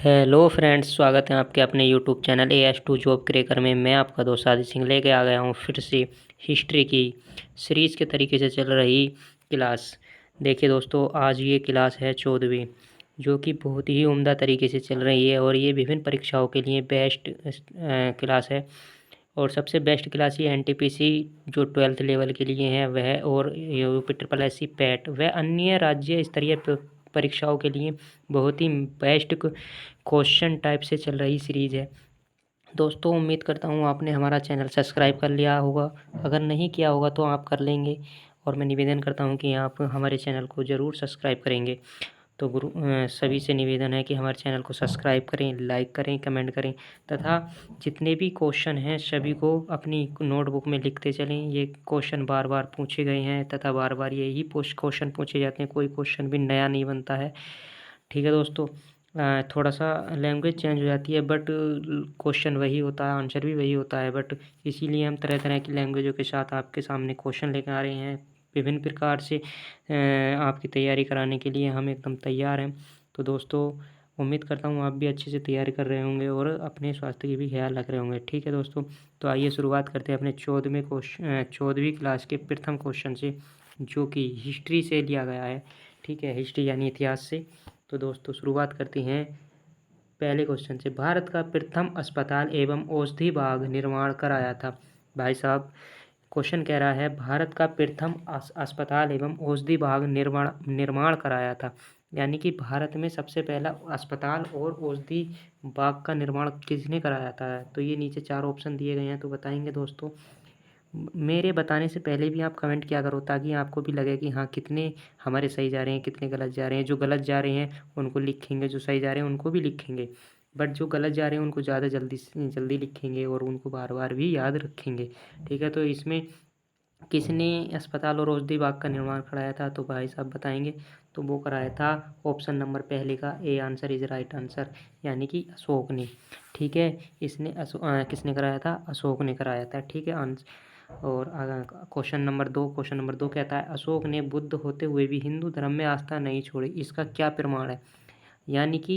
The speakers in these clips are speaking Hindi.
हेलो फ्रेंड्स, स्वागत है आपके अपने YouTube channel AS2 job cracker में। मैं आपका दोस्त आदित्य सिंह लेके आ गया हूँ फिर से हिस्ट्री की सीरीज़ के तरीके से चल रही क्लास। देखिए दोस्तों, आज ये क्लास है 14वीं, जो कि बहुत ही उम्दा तरीके से चल रही है और ये विभिन्न परीक्षाओं के लिए बेस्ट क्लास है। और सबसे बेस्ट क्लास ये NTPC जो 12th लेवल के लिए है वह, और UPSSC पैट व अन्य राज्य स्तरीय परीक्षाओं के लिए बहुत ही बेस्ट क्वेश्चन टाइप से चल रही सीरीज़ है। दोस्तों, उम्मीद करता हूँ आपने हमारा चैनल सब्सक्राइब कर लिया होगा। अगर नहीं किया होगा तो आप कर लेंगे, और मैं निवेदन करता हूँ कि आप हमारे चैनल को ज़रूर सब्सक्राइब करेंगे। तो सभी से निवेदन है कि हमारे चैनल को सब्सक्राइब करें, लाइक करें, कमेंट करें, तथा जितने भी क्वेश्चन हैं सभी को अपनी नोटबुक में लिखते चलें। ये क्वेश्चन बार बार पूछे गए हैं तथा बार बार यही क्वेश्चन पूछे जाते हैं, कोई क्वेश्चन भी नया नहीं बनता है। ठीक है दोस्तों, थोड़ा सा लैंग्वेज चेंज हो जाती है बट क्वेश्चन वही होता है, आंसर भी वही होता है। बट इसीलिए हम तरह तरह की लैंग्वेजों के साथ आपके सामने क्वेश्चन लेकर आ रहे हैं। विभिन्न प्रकार से आपकी तैयारी कराने के लिए हम एकदम तैयार हैं। तो दोस्तों, उम्मीद करता हूँ आप भी अच्छे से तैयारी कर रहे होंगे और अपने स्वास्थ्य की भी ख्याल रख रहे होंगे। ठीक है दोस्तों, तो आइए शुरुआत करते हैं अपने 14वीं क्लास के प्रथम क्वेश्चन से, जो कि हिस्ट्री से लिया गया है। ठीक है, हिस्ट्री यानी इतिहास से। तो दोस्तों, शुरुआत करते हैं पहले क्वेश्चन से। भारत का प्रथम अस्पताल एवं औषधि बाग निर्माण कराया था। भाई साहब, क्वेश्चन कह रहा है भारत का प्रथम अस्पताल एवं औषधि बाग निर्माण कराया था, यानी कि भारत में सबसे पहला अस्पताल और औषधि बाग का निर्माण किसने कराया था। तो ये नीचे 4 ऑप्शन दिए गए हैं, तो बताएंगे दोस्तों। मेरे बताने से पहले भी आप कमेंट किया करो, ताकि आपको भी लगे कि हाँ, कितने हमारे सही जा रहे हैं, कितने गलत जा रहे हैं। जो गलत जा रहे हैं उनको लिखेंगे, जो सही जा रहे हैं उनको भी लिखेंगे, बट जो गलत जा रहे हैं उनको ज़्यादा जल्दी लिखेंगे और उनको बार बार भी याद रखेंगे। ठीक है, तो इसमें किसने अस्पताल और औषधि बाग का निर्माण कराया था, तो भाई साहब बताएंगे। तो वो कराया था ऑप्शन नंबर पहले का, A answer is right answer, यानी कि अशोक ने। ठीक है, किसने कराया था, अशोक ने कराया था। ठीक है, और क्वेश्चन नंबर 2 कहता है अशोक ने बुद्ध होते हुए भी हिंदू धर्म में आस्था नहीं छोड़ी, इसका क्या प्रमाण है। यानी कि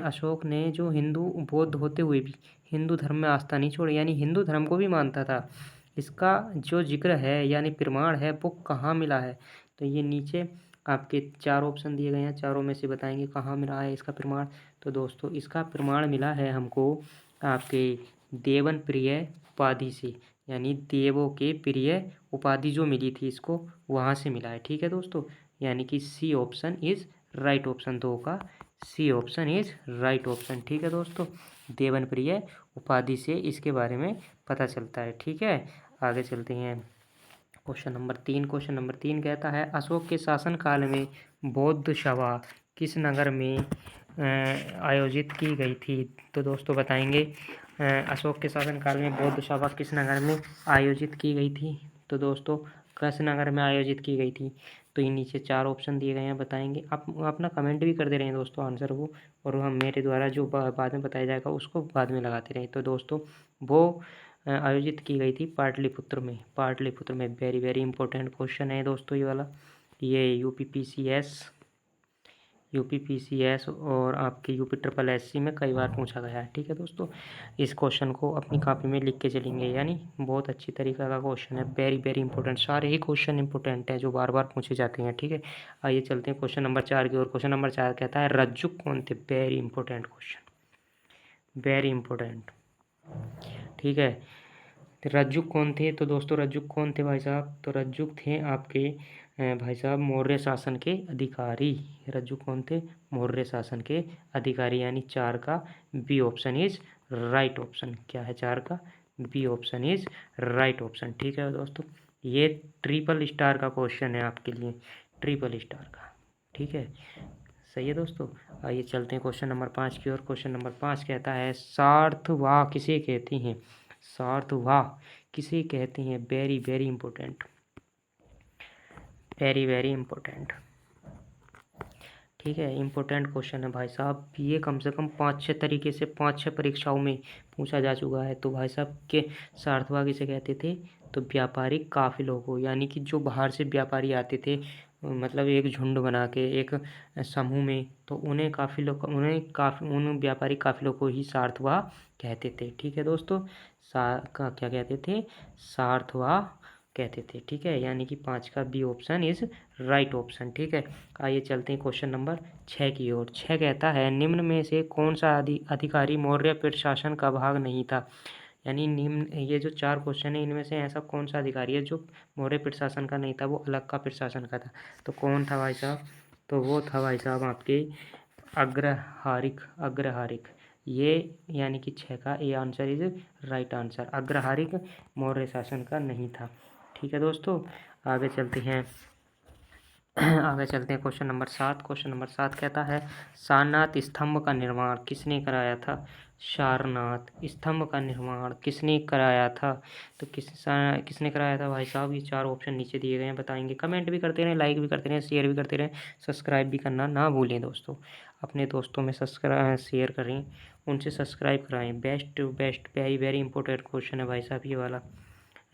अशोक ने जो बौद्ध होते हुए भी हिंदू धर्म में आस्था नहीं छोड़ी, यानी हिंदू धर्म को भी मानता था। इसका जो जिक्र है यानी प्रमाण है वो कहाँ मिला है। तो ये नीचे आपके 4 ऑप्शन दिए गए हैं, चारों में से बताएंगे कहाँ मिला है इसका प्रमाण। तो दोस्तों, इसका प्रमाण मिला है हमको आपके देवन प्रिय उपाधि से, यानी देवों के प्रिय उपाधि जो मिली थी इसको, वहाँ से मिला है। ठीक है दोस्तों, यानी कि C option is right, option 2 का C option is right option. ठीक है दोस्तों, देवन प्रिय उपाधि से इसके बारे में पता चलता है। ठीक है, आगे चलते हैं क्वेश्चन नंबर 3 कहता है अशोक के शासनकाल में बौद्ध सभा किस नगर में आयोजित की गई थी। तो दोस्तों बताएंगे, अशोक के शासनकाल में बौद्ध सभा किस नगर में आयोजित की गई थी। तो दोस्तों, किस नगर में आयोजित की गई थी। तो ये नीचे 4 ऑप्शन दिए गए हैं, बताएंगे। आप अपना कमेंट भी कर दे रहे हैं दोस्तों आंसर को, और हम मेरे द्वारा जो बाद में बताया जाएगा उसको बाद में लगाते रहें। तो दोस्तों, वो आयोजित की गई थी पाटलिपुत्र में। वेरी वेरी इंपॉर्टेंट क्वेश्चन है दोस्तों ये वाला। ये यूपी पीसीएस और आपके UPSSC में कई बार पूछा गया है। ठीक है दोस्तों, इस क्वेश्चन को अपनी कॉपी में लिख के चलेंगे, यानी बहुत अच्छी तरीका का क्वेश्चन है। वेरी वेरी इंपॉर्टेंट, सारे ही क्वेश्चन इंपॉर्टेंट हैं जो बार बार पूछे जाते हैं। ठीक है, आइए चलते हैं क्वेश्चन नंबर 4 की ओर। क्वेश्चन नंबर 4 कहता है रज्जुक कौन थे। Very important question, very important. ठीक है, तो रज्जुक कौन थे। तो दोस्तों, रज्जुक कौन थे भाई साहब। तो रज्जुक थे आपके भाई साहब मौर्य शासन के अधिकारी। रज्जुक कौन थे, मौर्य शासन के अधिकारी, यानी 4 का B option is right option. क्या है 4 का B option is right option. ठीक है दोस्तों, ये ट्रिपल स्टार का क्वेश्चन है आपके लिए, ट्रिपल स्टार का। ठीक है, सही है दोस्तों। आइए चलते हैं क्वेश्चन नंबर 5 की ओर। क्वेश्चन नंबर 5 कहता है सार्थवाह किसे कहते हैं। सार्थवाह किसे कहते हैं। Very very important, very very important. ठीक है, इंपॉर्टेंट क्वेश्चन है भाई साहब। ये कम से कम 5-6 तरीके से 5-6 परीक्षाओं में पूछा जा चुका है। तो भाई साहब के सार्थवाह किसे कहते थे। तो व्यापारिक काफिलों को, यानी कि जो बाहर से व्यापारी आते थे मतलब एक झुंड बना के एक समूह में, तो उन व्यापारी काफिलों को ही सार्थवाह कहते थे। ठीक है दोस्तों, क्या कहते थे? सार्थवाह कहते थे। ठीक है, यानी कि 5 का B option is right option. ठीक है, आइए चलते हैं क्वेश्चन नंबर 6 की ओर। 6 कहता है निम्न में से कौन सा अधिकारी मौर्य प्रशासन का भाग नहीं था। यानी निम्न, ये जो 4 क्वेश्चन है इनमें से ऐसा कौन सा अधिकारी है जो मौर्य प्रशासन का नहीं था, वो अलग का प्रशासन का था। तो कौन था भाई साहब? तो वो था भाई साहब आपके अग्रहारिक। ये यानी कि 6 का A answer is right answer. अग्रहारिक मौर्य शासन का नहीं था। ठीक है दोस्तों, आगे चलते हैं क्वेश्चन नंबर 7। क्वेश्चन नंबर 7 कहता है सारनाथ स्तंभ का निर्माण किसने कराया था। सारनाथ स्तंभ का निर्माण किसने कराया था? तो किसने कराया था भाई साहब? ये 4 ऑप्शन नीचे दिए गए हैं, बताएंगे। कमेंट भी करते रहें, लाइक भी करते रहें, शेयर भी करते रहें, सब्सक्राइब भी करना ना भूलें दोस्तों। अपने दोस्तों में शेयर करें, उनसे सब्सक्राइब कराएं। Best very very important question है भाई साहब ये वाला।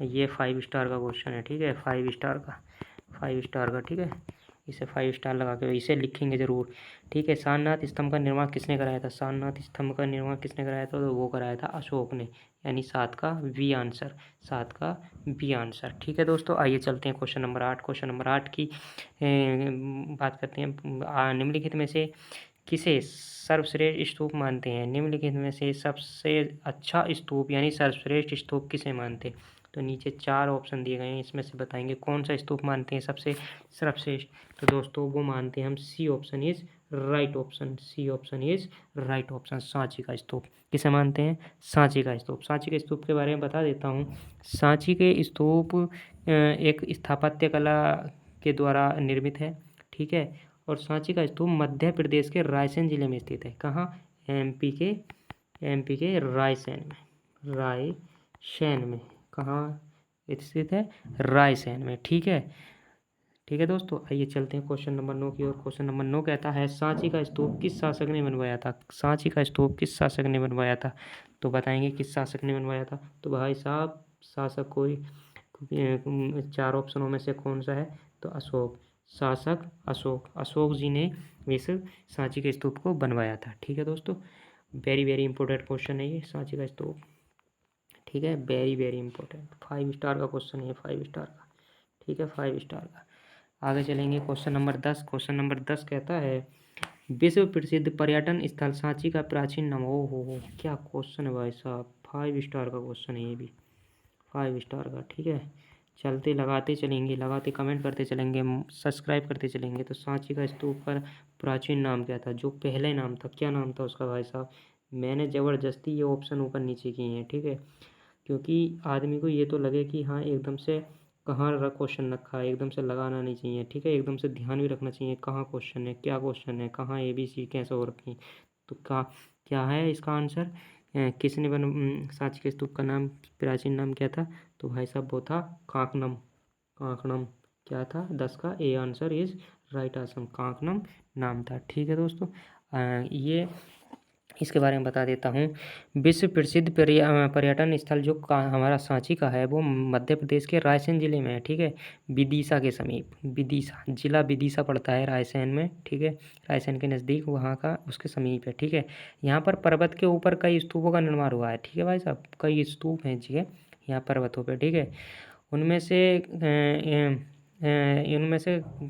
ये 5 स्टार का क्वेश्चन है। ठीक है, 5 स्टार का। ठीक है, इसे 5 स्टार लगा के इसे लिखेंगे ज़रूर। ठीक है, सारनाथ स्तंभ का निर्माण किसने कराया था? सारनाथ स्तंभ का निर्माण किसने कराया था? तो वो कराया था अशोक ने। यानी 7 का बी आंसर। 7 का बी आंसर। ठीक है दोस्तों, आइए चलते हैं क्वेश्चन नंबर 8। क्वेश्चन नंबर 8 की बात करते हैं। निम्नलिखित में से किसे सर्वश्रेष्ठ स्तूप मानते हैं? निम्नलिखित में से सबसे अच्छा स्तूप यानी सर्वश्रेष्ठ स्तूप किसे मानते हैं? तो नीचे 4 ऑप्शन दिए गए हैं, इसमें से बताएंगे कौन सा स्तूप मानते हैं सबसे सर्वश्रेष्ठ। तो दोस्तों वो मानते हैं हम C option is right option. C option is right option, Sanchi का स्तूप। किसे मानते हैं? सांची का स्तूप। सांची के स्तूप के बारे में बता देता हूँ। सांची के स्तूप एक स्थापत्य कला के द्वारा निर्मित है। ठीक है, और सांची का स्तूप मध्य प्रदेश के रायसेन जिले में स्थित है। कहाँ? एमपी के रायसेन में। कहाँ स्थित है? रायसेन में। ठीक है दोस्तों, आइए चलते हैं क्वेश्चन नंबर 9 की ओर। क्वेश्चन नंबर 9 कहता है सांची का स्तूप किस शासक ने बनवाया था? सांची का स्तूप किस शासक ने बनवाया था? तो बताएंगे किस शासक ने बनवाया था। तो भाई साहब शासक कोई 4 ऑप्शनों में से कौन सा है? तो अशोक। शासक अशोक जी ने इस सांची के स्तूप को बनवाया था। ठीक है दोस्तों, वेरी वेरी इंपॉर्टेंट क्वेश्चन है ये सांची का स्तूप। ठीक है, वेरी वेरी इंपॉर्टेंट। 5 स्टार का क्वेश्चन है, 5 स्टार का। ठीक है, 5 स्टार का। आगे चलेंगे क्वेश्चन नंबर 10। क्वेश्चन नंबर 10 कहता है विश्व प्रसिद्ध पर्यटन स्थल सांची का प्राचीन नाम। हो क्या क्वेश्चन है भाई साहब, 5 स्टार का क्वेश्चन है ये भी, 5 स्टार का। ठीक है, चलते लगाते चलेंगे, लगाते कमेंट करते चलेंगे, सब्सक्राइब करते चलेंगे। तो सांची का स्तूप का प्राचीन नाम क्या था? जो पहले नाम था, क्या नाम था उसका भाई साहब? मैंने ज़बरदस्ती ये ऑप्शन ऊपर नीचे किए हैं। ठीक है, क्योंकि आदमी को ये तो लगे कि हाँ एकदम से कहाँ क्वेश्चन रखा है, एकदम से लगाना नहीं चाहिए। ठीक है, एकदम से ध्यान भी रखना चाहिए कहाँ क्वेश्चन है, क्या क्वेश्चन है, कहाँ ABC कैसे हो रखी। तो क्या है इसका आंसर? किसने सांची के स्तूप का नाम, प्राचीन नाम क्या था? तो भाई साहब वो था कांकणम। क्या था? 10 का A answer is right answer, कांकणम नाम था। ठीक है दोस्तों, ये इसके बारे में बता देता हूँ। विश्व प्रसिद्ध पर्यटन स्थल जो हमारा सांची का है वो मध्य प्रदेश के रायसेन जिले में है। ठीक है, विदिशा के समीप, जिला विदिशा पड़ता है रायसेन में। ठीक है, रायसेन के नज़दीक, वहाँ का उसके समीप है। ठीक है, यहाँ पर पर्वत के ऊपर कई स्तूपों का निर्माण हुआ है। ठीक है भाई साहब, कई स्तूप हैं जी यहाँ पर्वतों पर। ठीक है, उनमें से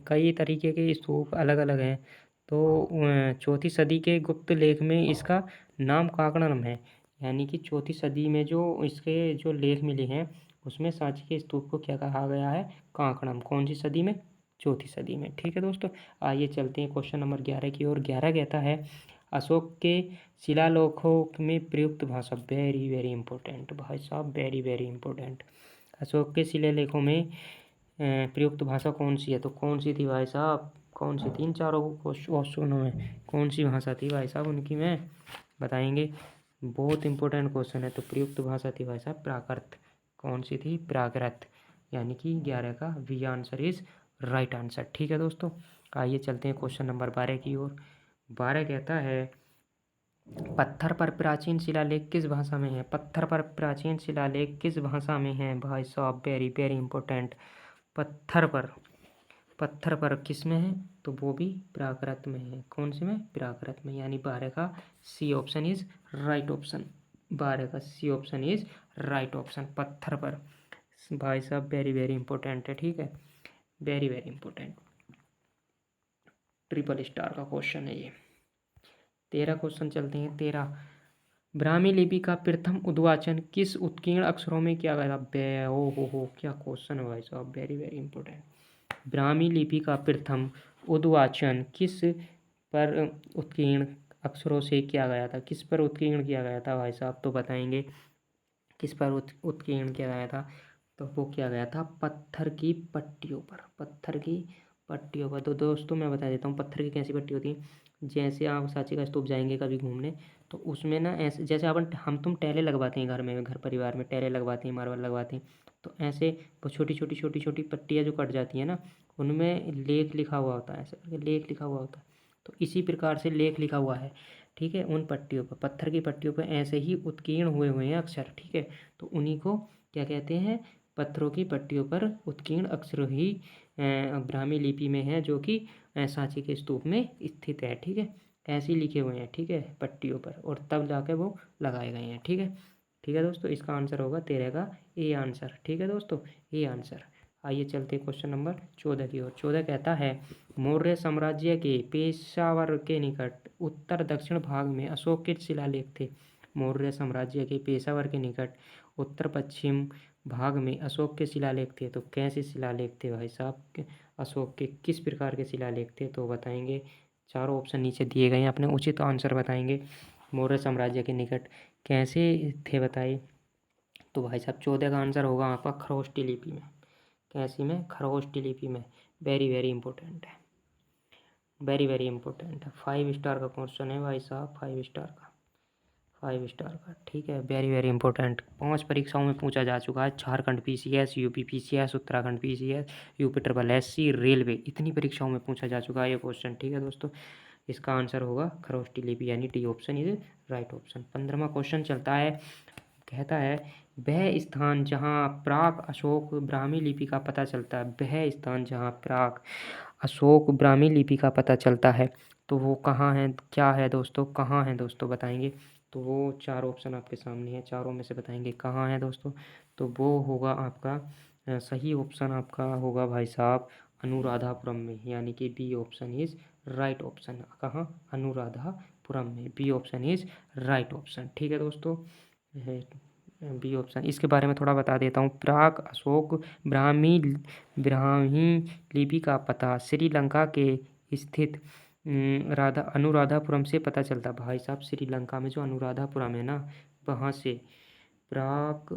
कई तरीके के स्तूप अलग अलग हैं। तो 4वीं सदी के गुप्त लेख में इसका नाम कांकणम है। यानी कि 4वीं सदी में जो इसके जो लेख मिले हैं उसमें सांची के स्तूप को क्या कहा गया है? कांकणम। कौन सी सदी में? 4वीं सदी में। ठीक है दोस्तों, आइए चलते हैं क्वेश्चन नंबर 11 की ओर। 11 कहता है अशोक के शिलालेखों में प्रयुक्त भाषा। वेरी वेरी इंपॉर्टेंट भाई साहब, वेरी वेरी इंपॉर्टेंट। अशोक के शिलालेखों में प्रयुक्त भाषा कौन सी है? तो कौन सी थी भाई साहब? कौन सी थी इन चारों क्वेश्चनों में कौन सी भाषा थी भाई साहब उनकी में बताएंगे। बहुत इंपॉर्टेंट क्वेश्चन है। तो प्रयुक्त भाषा थी भाई साहब प्राकृत। कौन सी थी? प्राकृत। यानी कि 11 का B answer is right answer. ठीक है दोस्तों, आइए चलते हैं क्वेश्चन नंबर 12 की ओर। 12 कहता है पत्थर पर प्राचीन शिलालेख किस भाषा में है? पत्थर पर प्राचीन शिलालेख किस भाषा में है भाई साहब? Very very important. पत्थर पत्थर पर किस में है, तो वो भी प्राकृत में है। कौन से में, प्राकृत में, यानी 12 का C option is right option. 12 का C option is right option, पत्थर पर। भाई साहब वेरी वेरी इंपॉर्टेंट है, ठीक है, very very important, triple star का क्वेश्चन है ये। 13 क्वेश्चन चलते हैं। 13, ब्राह्मी लिपि का प्रथम उद्वाचन किस उत्कीर्ण अक्षरों में किया गया था। बे हो क्या क्वेश्चन है भाई साहब, वेरी वेरी इंपॉर्टेंट। ब्राह्मी लिपि का प्रथम उद्वाचन किस पर उत्कीर्ण अक्षरों से किया गया था, किस पर उत्कीर्ण किया गया था भाई साहब, तो बताएंगे किस पर उत्कीर्ण किया गया था। तो वो किया गया था पत्थर की पट्टियों पर, पत्थर की पट्टियों पर। तो दोस्तों मैं बता देता हूँ पत्थर की कैसी पट्टी होती है। जैसे आप सांची का स्तूप जाएंगे कभी घूमने, तो उसमें ना ऐसे जैसे अपन हम तुम टैले लगवाते हैं घर में, घर परिवार में टैले लगवाते हैं, मार्बल लगवाते हैं, तो ऐसे वो छोटी छोटी छोटी छोटी पट्टियाँ जो कट जाती हैं ना, उनमें लेख लिखा हुआ होता है, ऐसे करके लेख लिखा हुआ होता है। तो इसी प्रकार से लेख लिखा हुआ है, ठीक है, उन पट्टियों पर, पत्थर की पट्टियों पर ऐसे ही उत्कीर्ण हुए हुए हैं अक्षर, ठीक है। तो उन्हीं को क्या कहते हैं, पत्थरों की पट्टियों पर उत्कीर्ण अक्षर ही ब्राह्मी लिपि में है, जो कि सांची के स्तूप में स्थित है, ठीक है। ऐसे ही लिखे हुए हैं, ठीक है, पट्टियों पर, और तब जाके वो लगाए गए हैं, ठीक है। ठीक है दोस्तों, इसका आंसर होगा 13 का ए आंसर, ठीक है दोस्तों, ए आंसर। आइए चलते क्वेश्चन नंबर 14 की ओर। 14 कहता है, मौर्य साम्राज्य के पेशावर के निकट उत्तर दक्षिण भाग में अशोक के शिलालेख थे। मौर्य साम्राज्य के पेशावर के निकट उत्तर पश्चिम भाग में अशोक के शिलालेख थे। तो कैसे शिलालेख थे भाई साहब, अशोक के किस प्रकार के शिलालेख थे, तो बताएंगे। चारों ऑप्शन नीचे दिए गए हैं, अपने उचित आंसर बताएंगे। मौर्य साम्राज्य के निकट कैसे थे बताइए, तो भाई साहब 14 का आंसर होगा आपका खरोष्टी लिपि में। कैसी में, खरोष्टी लिपि में। वेरी वेरी इंपॉर्टेंट है, वेरी वेरी इंपॉर्टेंट है। 5 स्टार का क्वेश्चन है भाई साहब, 5 स्टार का, 5 स्टार का, ठीक है, वेरी वेरी इंपॉर्टेंट। 5 परीक्षाओं में पूछा जा चुका है। Jharkhand PCS, UP PCS, Uttarakhand PCS, UP triple SC, railway, इतनी परीक्षाओं में पूछा जा चुका है ये क्वेश्चन, ठीक है दोस्तों। इसका आंसर होगा खरोष्टी लिपि, यानी D option is right option. 15वां क्वेश्चन चलता है, कहता है, वह स्थान जहाँ प्राक अशोक ब्राह्मी लिपि का पता चलता है, वह स्थान जहाँ प्राक अशोक ब्राह्मी लिपि का पता चलता है, तो वो कहाँ है, क्या है दोस्तों, कहाँ है दोस्तों, बताएंगे। तो वो 4 ऑप्शन आपके सामने है, चारों में से बताएंगे कहाँ है दोस्तों। तो वो होगा आपका सही ऑप्शन आपका होगा भाई साहब अनुराधापुरम में, यानी कि B option is right option. कहाँ, अनुराधापुरम में, B option is right option, ठीक है दोस्तों, बी ऑप्शन। इसके बारे में थोड़ा बता देता हूँ। प्राक अशोक ब्राह्मी ब्राह्मी लिपि का पता श्रीलंका के स्थित अनुराधापुरम से पता चलता। भाई साहब श्रीलंका में जो अनुराधापुरम है ना, वहाँ से प्राक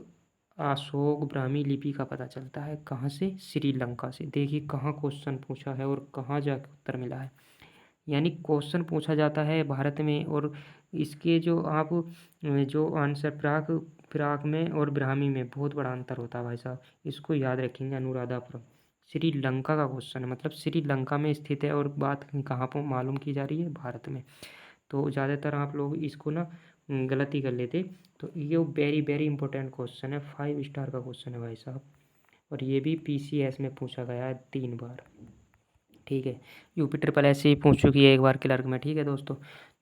अशोक ब्राह्मी लिपि का पता चलता है। कहाँ से, श्रीलंका से। देखिए कहाँ क्वेश्चन पूछा है और कहाँ जाकर उत्तर मिला है, यानी क्वेश्चन पूछा जाता है भारत में, और इसके जो आप जो आंसर प्राक प्राक में और ब्राह्मी में बहुत बड़ा अंतर होता है भाई साहब, इसको याद रखेंगे। अनुराधापुरम श्रीलंका का क्वेश्चन है, मतलब श्रीलंका में स्थित है, और बात कहाँ पर मालूम की जा रही है, भारत में। तो ज़्यादातर आप लोग इसको ना गलती कर लेते। तो ये वेरी वेरी इंपॉर्टेंट क्वेश्चन है, 5 स्टार का क्वेश्चन है भाई साहब, और ये भी पीसीएस में पूछा गया है 3 बार, ठीक है। यूपी ट्रिपल एस से पूछ चुकी है एक बार क्लर्क में, ठीक है दोस्तों।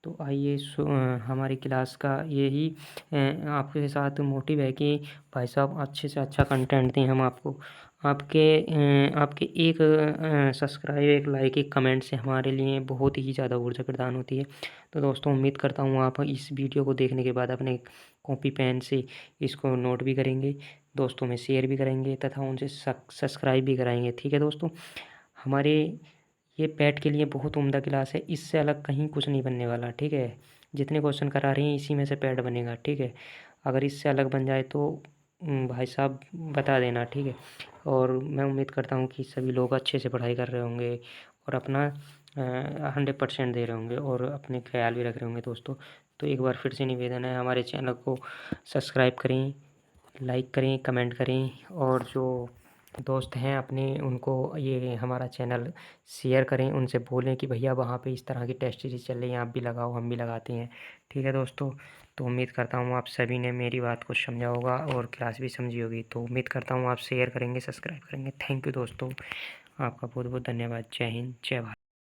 तो आइए हमारी क्लास का यही आपके साथ मोटिव है कि भाई साहब अच्छे से अच्छा कंटेंट दें हम आपको। आपके एक सब्सक्राइब, एक लाइक, एक कमेंट से हमारे लिए बहुत ही ज़्यादा ऊर्जा प्रदान होती है। तो दोस्तों उम्मीद करता हूँ आप इस वीडियो को देखने के बाद अपने कॉपी पेन से इसको नोट भी करेंगे, दोस्तों में शेयर भी करेंगे, तथा उनसे सब्सक्राइब भी कराएंगे, ठीक है दोस्तों। हमारे ये पैट के लिए बहुत उम्दा क्लास है, इससे अलग कहीं कुछ नहीं बनने वाला, ठीक है। जितने क्वेश्चन करा रहे हैं इसी में से पैट बनेगा, ठीक है। अगर इससे अलग बन जाए तो भाई साहब बता देना, ठीक है। और मैं उम्मीद करता हूँ कि सभी लोग अच्छे से पढ़ाई कर रहे होंगे और अपना 100% दे रहे होंगे और अपने ख्याल भी रख रहे होंगे दोस्तों। तो एक बार फिर से निवेदन है, हमारे चैनल को सब्सक्राइब करें, लाइक करें, कमेंट करें, और जो दोस्त हैं अपने उनको ये हमारा चैनल शेयर करें, उनसे बोलें कि भैया वहाँ पे इस तरह की टेस्ट सीरीज चल रही है, आप भी लगाओ, हम भी लगाते हैं, ठीक है दोस्तों। तो उम्मीद करता हूँ आप सभी ने मेरी बात को समझा होगा और क्लास भी समझी होगी। तो उम्मीद करता हूँ आप शेयर करेंगे, सब्सक्राइब करेंगे। थैंक यू दोस्तों। आपका बहुत बहुत धन्यवाद। जय हिंद, जय भारत।